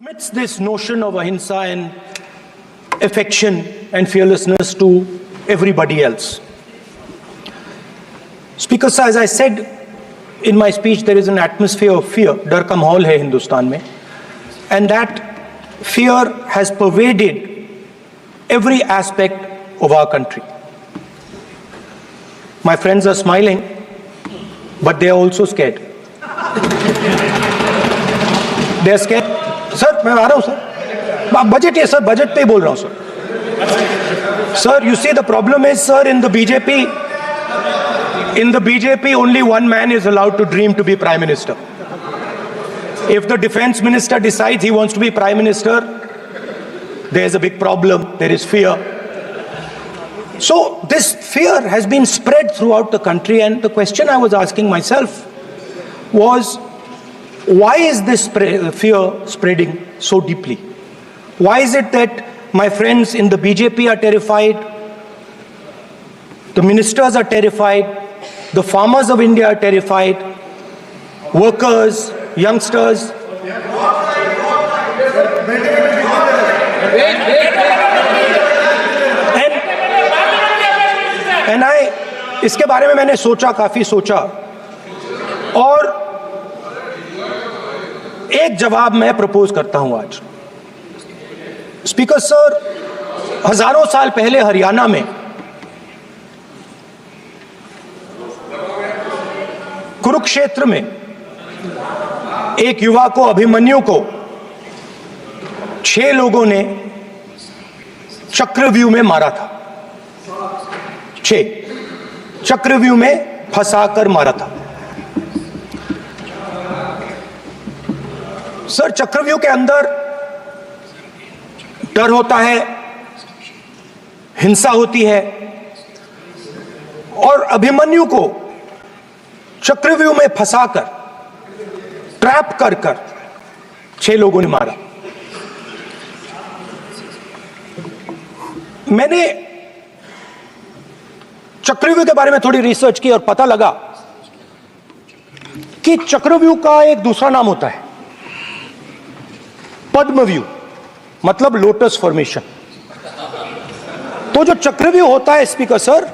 Transmits this notion of ahimsa and affection and fearlessness to everybody else. Speaker sir, as I said in my speech, there is an atmosphere of fear. डर का माहौल है हिंदुस्तान में, and that fear has pervaded every aspect of our country. My friends are smiling, but they are also scared. They are scared. Sir मैं आ रहा हूं sir, budget है sir, budget पे ही बोल रहा हूं sir. Sir, you see the problem is, sir, in the BJP only one man is allowed to dream to be prime minister. If the defense minister decides he wants to be prime minister, there is a big problem. There is fear. So this fear has been spread throughout the country, and the question I was asking myself was, why is this fear spreading so deeply? Why is it that my friends in the BJP are terrified, the ministers are terrified, the farmers of India are terrified, workers, youngsters? And इसके बारे में मैंने सोचा, काफी सोचा, और एक जवाब मैं प्रपोज करता हूं आज. स्पीकर सर, हजारों साल पहले हरियाणा में कुरुक्षेत्र में एक युवा को, अभिमन्यु को, 6 लोगों ने चक्रव्यूह में मारा था. 6 चक्रव्यूह में फंसाकर मारा था. सर, चक्रव्यूह के अंदर डर होता है, हिंसा होती है, और अभिमन्यु को चक्रव्यूह में फंसाकर, ट्रैप कर 6 लोगों ने मारा. मैंने चक्रव्यूह के बारे में थोड़ी रिसर्च की और पता लगा कि चक्रव्यूह का एक दूसरा नाम होता है, पद्मव्यूह, मतलब लोटस फॉर्मेशन. तो जो चक्रव्यूह होता है स्पीकर सर,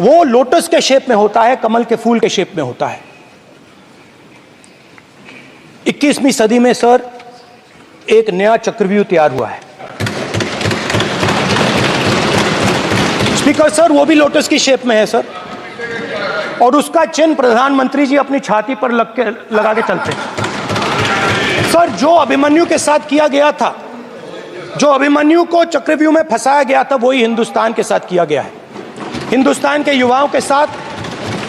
वो लोटस के शेप में होता है, कमल के फूल के शेप में होता है. 21वीं सदी में सर एक नया चक्रव्यूह तैयार हुआ है स्पीकर सर, वो भी लोटस की शेप में है सर, और उसका चिन्ह प्रधानमंत्री जी अपनी छाती पर लगा के चलते हैं. सर, जो अभिमन्यु के साथ किया गया था, जो अभिमन्यु को चक्रव्यूह में फंसाया गया था, वही हिंदुस्तान के साथ किया गया है. हिंदुस्तान के युवाओं के साथ,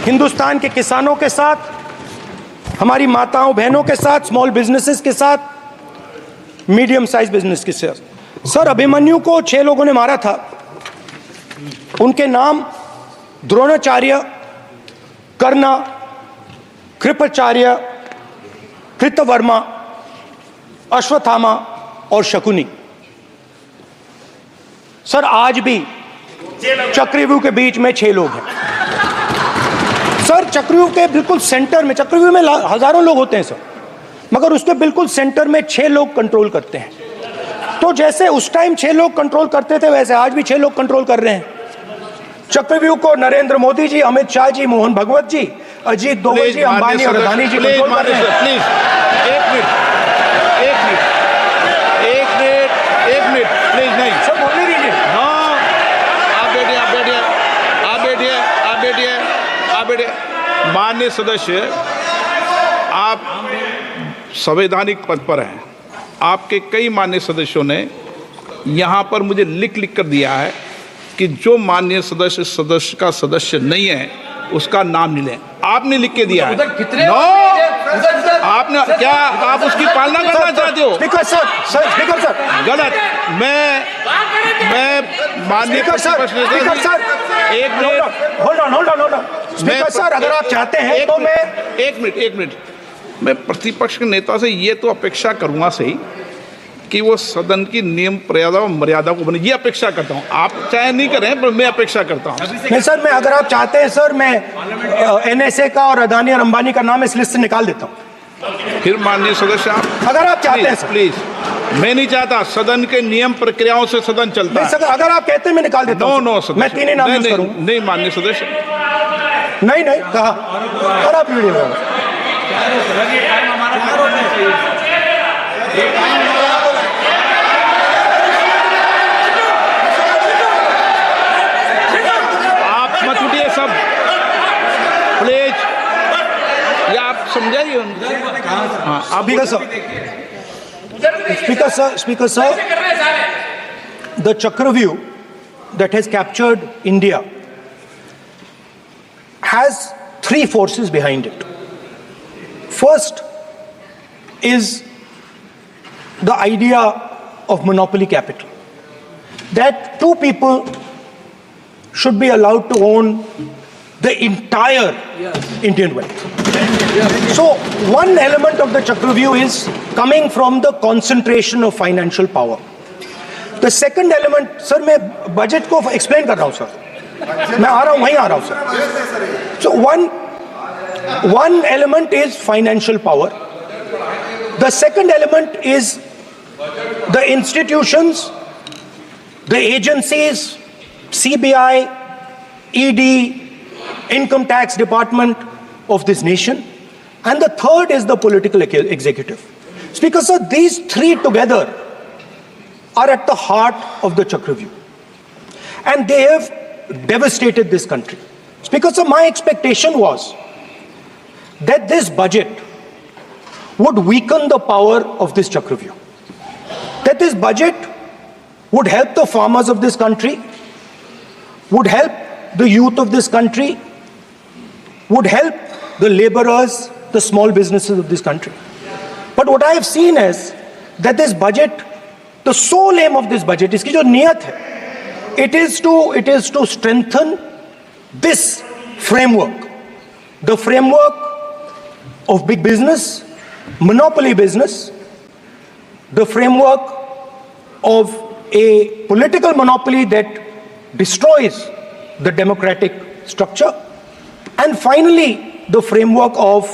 हिंदुस्तान के किसानों के साथ, हमारी माताओं बहनों के साथ, स्मॉल बिजनेसेस के साथ, मीडियम साइज बिजनेस के साथ. सर, अभिमन्यु को 6 लोगों ने मारा था. उनके नाम द्रोणाचार्य, कर्ण, कृपाचार्य, कृतवर्मा, अश्वत्थामा और शकुनी. सर, आज भी चक्रव्यूह के बीच में 6 लोग हैं. सर, चक्रव्यूह के बिल्कुल सेंटर में, चक्रव्यूह में हजारों लोग होते हैं सर, मगर उसके बिल्कुल सेंटर में 6 लोग कंट्रोल करते हैं. तो जैसे उस टाइम 6 लोग कंट्रोल करते थे, वैसे आज भी 6 लोग कंट्रोल कर रहे हैं. चक्रव्यूह को नरेंद्र मोदी जी, अमित शाह जी, मोहन भगवत जी, अजीत दोवल जी, अंबानी और अदानी जी कंट्रोल कर रहे हैं. प्लीज, एक मिनट, प्लीज. नहीं सर, बोलने दीजिए. हाँ, आप बैठिए. माननीय सदस्य, आप संवैधानिक पद पर हैं. आपके कई माननीय सदस्यों ने यहाँ पर मुझे लिख कर दिया है कि जो माननीय सदस्य का सदस्य नहीं है उसका नाम नहीं लें. आपने लिख के दिया है. आपने क्या, आप उसकी पालना करना चाहते हो? स्पीकर सर, गलत. मैं माननीय सर, एक minute, hold on. Speaker sir, अगर आप चाहते हैं तो मैं एक मिनट. मैं प्रतिपक्ष के नेता से ये तो अपेक्षा करूंगा सही कि वो सदन की नियम मर्यादा को बने, ये अपेक्षा करता हूं. आप चाहे नहीं करें, पर मैं अपेक्षा करता हूं. नहीं सर, मैं, अगर आप चाहते हैं सर, मैं NSA का और अदानी और अंबानी का नाम इस लिस्ट से निकाल देता हूं. फिर माननीय सदस्य, आप अगर आप चाहते हैं प्लीज मैं नहीं चाहता, सदन के नियम प्रक्रियाओं से सदन चलता है। अगर आप कहते हैं मैं निकाल देता हूं। नो सदस्य, मैं 3 ही नाम यूज करूं। नहीं माननीय सदस्य, नहीं कहा और आप वीडियो आप मत उठिए सब प्लीज, या आप समझाइए उनको। हाँ, आप Speaker sir, the Chakravyuh that has captured India has 3 forces behind it. First is the idea of monopoly capital, that 2 people should be allowed to own the entire Indian wealth. So one element of the Chakravyuh is coming from the concentration of financial power. The second element, sir, मैं budget को explain कर रहा हूं sir, मैं आ रहा हूं, वहीं आ रहा हूं sir. So one element is financial power. The second element is the institutions, the agencies, CBI, ED, Income Tax Department of this nation, and the third is the political executive. Speaker sir, these 3 together are at the heart of the Chakravyuh, and they have devastated this country. Speaker sir, my expectation was that this budget would weaken the power of this Chakravyuh, that this budget would help the farmers of this country, would help the youth of this country, would help the laborers, the small businesses of this country. But what I have seen is that this budget, the sole aim of this budget, इसकी जो नियत है, it is to strengthen this framework, the framework of big business, monopoly business, the framework of a political monopoly that destroys the democratic structure, and finally the framework of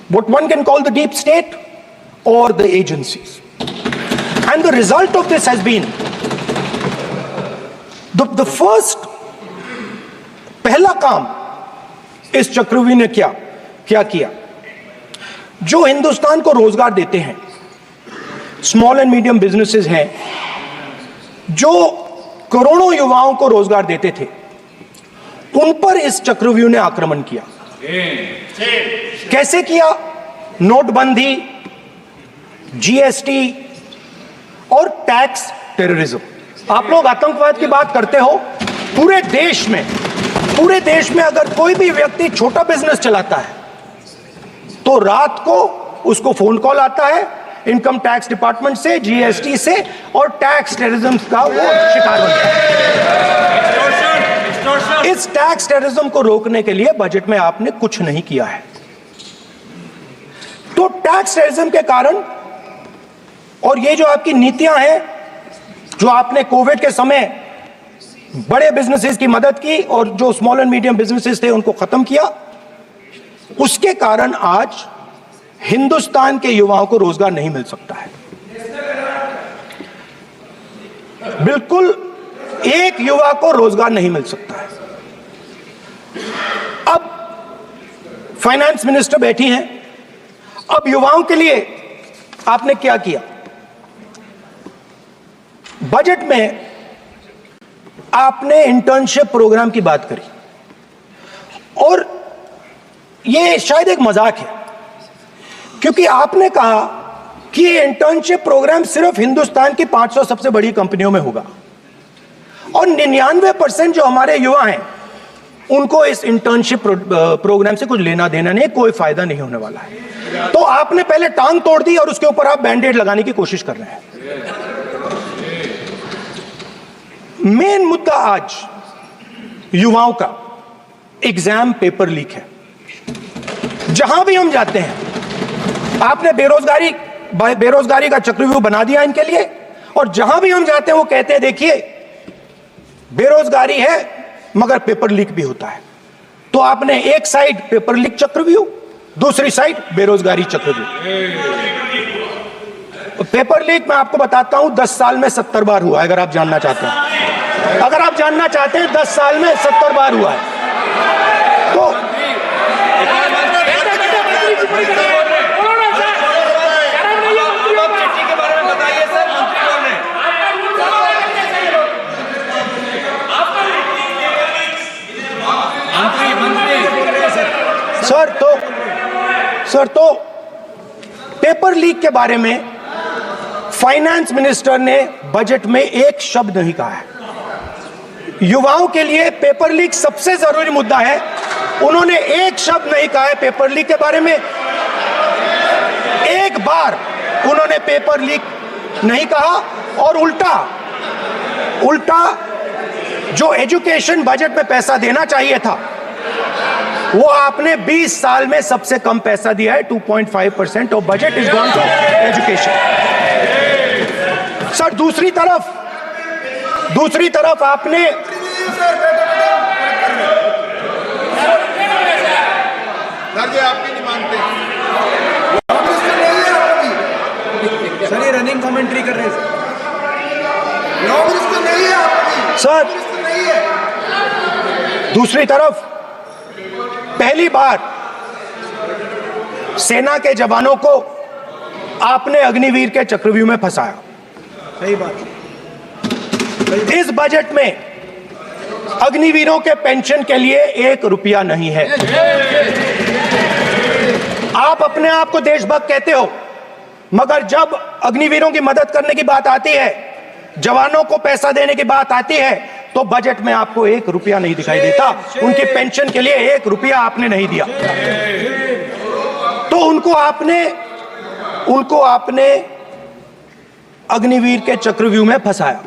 what one can call the deep state or the agencies. And the result of this has been the first पहला काम इस चक्रव्यूह ने क्या किया, जो हिंदुस्तान को रोजगार देते हैं, स्मॉल एंड मीडियम बिजनेसेस हैं, जो करोड़ों युवाओं को रोजगार देते थे, उन पर इस चक्रव्यूह ने आक्रमण किया. कैसे किया? नोटबंदी, जीएसटी और टैक्स टेररिज्म. आप लोग आतंकवाद की बात करते हो, पूरे देश में अगर कोई भी व्यक्ति छोटा बिजनेस चलाता है तो रात को उसको फोन कॉल आता है इनकम टैक्स डिपार्टमेंट से, जीएसटी से, और टैक्स टेररिज्म का वो शिकार बनता है. इस टैक्स टेररिज्म को रोकने के लिए बजट में आपने कुछ नहीं किया है. तो टैक्स टेररिज्म के कारण और ये जो आपकी नीतियां हैं, जो आपने कोविड के समय बड़े बिजनेसेस की मदद की और जो स्मॉल एंड मीडियम बिजनेसेस थे उनको खत्म किया, उसके कारण आज हिंदुस्तान के युवाओं को रोजगार नहीं मिल सकता है. बिल्कुल एक युवा को रोजगार नहीं मिल सकता है. अब फाइनेंस मिनिस्टर बैठी हैं, अब युवाओं के लिए आपने क्या किया? बजट में आपने इंटर्नशिप प्रोग्राम की बात करी और यह शायद एक मजाक है, क्योंकि आपने कहा कि ये इंटर्नशिप प्रोग्राम सिर्फ हिंदुस्तान की 500 सबसे बड़ी कंपनियों में होगा और 99% जो हमारे युवा हैं उनको इस इंटर्नशिप प्रोग्राम से कुछ लेना देना नहीं, कोई फायदा नहीं होने वाला है. तो आपने पहले टांग तोड़ दी और उसके ऊपर आप बैंडेड लगाने की कोशिश कर रहे हैं. मेन मुद्दा आज युवाओं का एग्जाम पेपर लीक है. जहां भी हम जाते हैं आपने बेरोजगारी का चक्रव्यूह बना दिया इनके लिए, और जहां भी हम जाते हैं वो कहते हैं देखिए बेरोजगारी है मगर पेपर लीक भी होता है. तो आपने एक साइड पेपर लीक चक्रव्यूह, दूसरी साइड बेरोजगारी चक्रव्यूह. पेपर लीक मैं आपको बताता हूं 10 साल में 70 बार हुआ है, अगर आप जानना चाहते हैं। अगर आप जानना चाहते हैं 10 साल में 70 बार हुआ है तो सर तो पेपर लीक के बारे में फाइनेंस मिनिस्टर ने बजट में एक शब्द नहीं कहा है। युवाओं के लिए पेपर लीक सबसे जरूरी मुद्दा है, उन्होंने एक शब्द नहीं कहा है पेपर लीक के बारे में। एक बार उन्होंने पेपर लीक नहीं कहा और उल्टा जो एजुकेशन बजट में पैसा देना चाहिए था वो आपने 20 साल में सबसे कम पैसा दिया है। 2.5% of budget is gone to education. Sir दूसरी तरफ आपने आपकी नहीं मानते सर, ये रनिंग कमेंट्री कर रहे हैं सर। दूसरी तरफ पहली बार सेना के जवानों को आपने अग्निवीर के चक्रव्यूह में फंसाया। सही बात। इस बजट में अग्निवीरों के पेंशन के लिए 1 रुपया नहीं है। आप अपने आप को देशभक्त कहते हो, मगर जब अग्निवीरों की मदद करने की बात आती है, जवानों को पैसा देने की बात आती है, तो बजट में आपको 1 रुपया नहीं दिखाई देता। उनके पेंशन के लिए 1 रुपया आपने नहीं दिया। तो उनको आपने अग्निवीर के चक्रव्यूह में फंसाया।